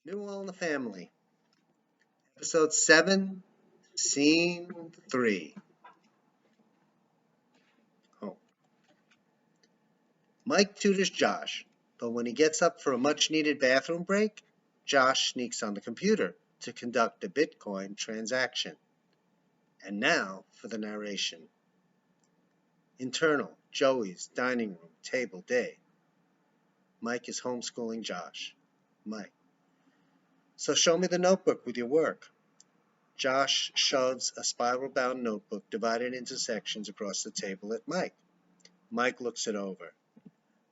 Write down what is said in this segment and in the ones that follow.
New All in the Family, Episode 7, Scene 3. Oh. Mike tutors Josh, but when he gets up for a much needed bathroom break, Josh sneaks on the computer to conduct a Bitcoin transaction. And now for the narration. Internal, Joey's dining room, table, day. Mike is homeschooling Josh. Mike. So show me the notebook with your work. Josh shoves a spiral-bound notebook divided into sections across the table at Mike. Mike looks it over.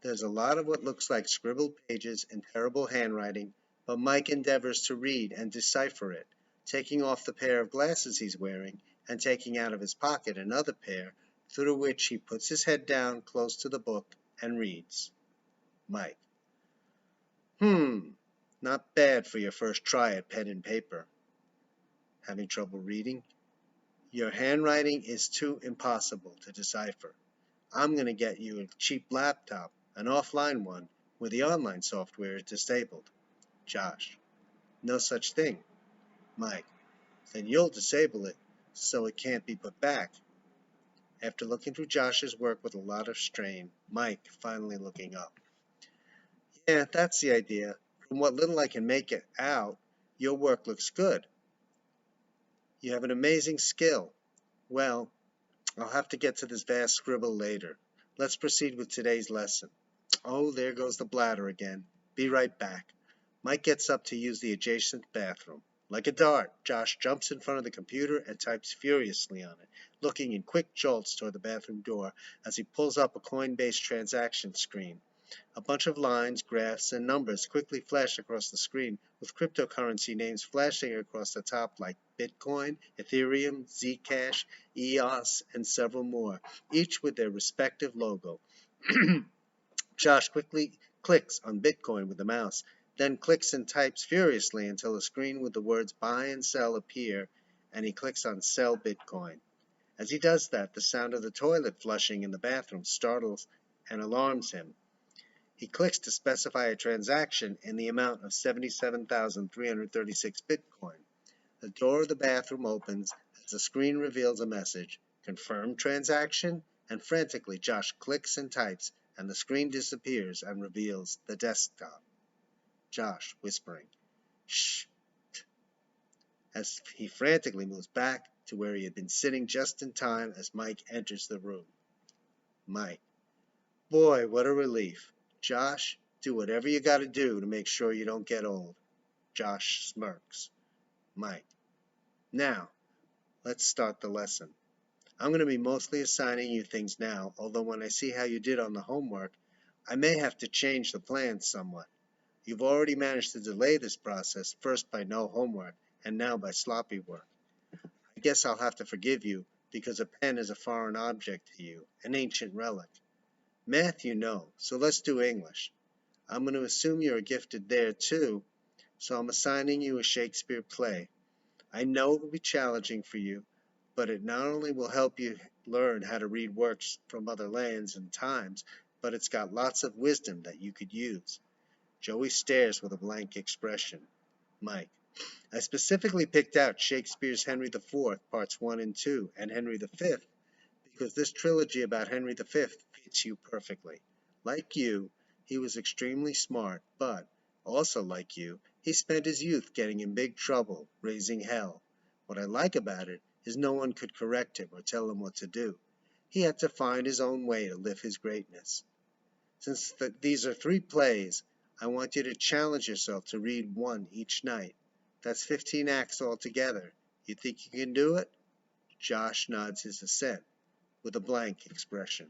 There's a lot of what looks like scribbled pages in terrible handwriting, but Mike endeavors to read and decipher it, taking off the pair of glasses he's wearing and taking out of his pocket another pair, through which he puts his head down close to the book and reads. Mike. Not bad for your first try at pen and paper. Having trouble reading? Your handwriting is too impossible to decipher. I'm going to get you a cheap laptop, an offline one, where the online software is disabled. Josh. No such thing. Mike. Then you'll disable it so it can't be put back. After looking through Josh's work with a lot of strain, Mike finally looking up. Yeah, that's the idea. From what little I can make it out, your work looks good. You have an amazing skill. Well, I'll have to get to this vast scribble later. Let's proceed with today's lesson. Oh, there goes the bladder again. Be right back. Mike gets up to use the adjacent bathroom. Like a dart, Josh jumps in front of the computer and types furiously on it, looking in quick jolts toward the bathroom door as he pulls up a coin-based transaction screen. A bunch of lines, graphs, and numbers quickly flash across the screen, with cryptocurrency names flashing across the top like Bitcoin, Ethereum, Zcash, EOS, and several more, each with their respective logo. Josh quickly clicks on Bitcoin with the mouse, then clicks and types furiously until a screen with the words buy and sell appear, and he clicks on sell Bitcoin. As he does that, the sound of the toilet flushing in the bathroom startles and alarms him. He clicks to specify a transaction in the amount of 77,336 Bitcoin. The door of the bathroom opens as the screen reveals a message, confirm transaction, and frantically Josh clicks and types, and the screen disappears and reveals the desktop. Josh whispering, shh, as he frantically moves back to where he had been sitting just in time as Mike enters the room. Mike. Boy, what a relief. Josh, do whatever you gotta do to make sure you don't get old. Josh smirks. Mike. Now, let's start the lesson. I'm going to be mostly assigning you things now, although when I see how you did on the homework, I may have to change the plans somewhat. You've already managed to delay this process, first by no homework, and now by sloppy work. I guess I'll have to forgive you, because a pen is a foreign object to you, an ancient relic. Math you know, so let's do English. I'm going to assume you're gifted there too, so I'm assigning you a Shakespeare play. I know it will be challenging for you, but it not only will help you learn how to read works from other lands and times, but it's got lots of wisdom that you could use. Joey stares with a blank expression. Mike. I specifically picked out Shakespeare's Henry IV, Parts 1 and 2, and Henry V, because this trilogy about Henry V fits you perfectly. Like you, he was extremely smart, but, also like you, he spent his youth getting in big trouble, raising hell. What I like about it is no one could correct him or tell him what to do. He had to find his own way to live his greatness. Since these are 3 plays, I want you to challenge yourself to read 1 each night. That's 15 acts altogether. You think you can do it? Josh nods his assent, with a blank expression.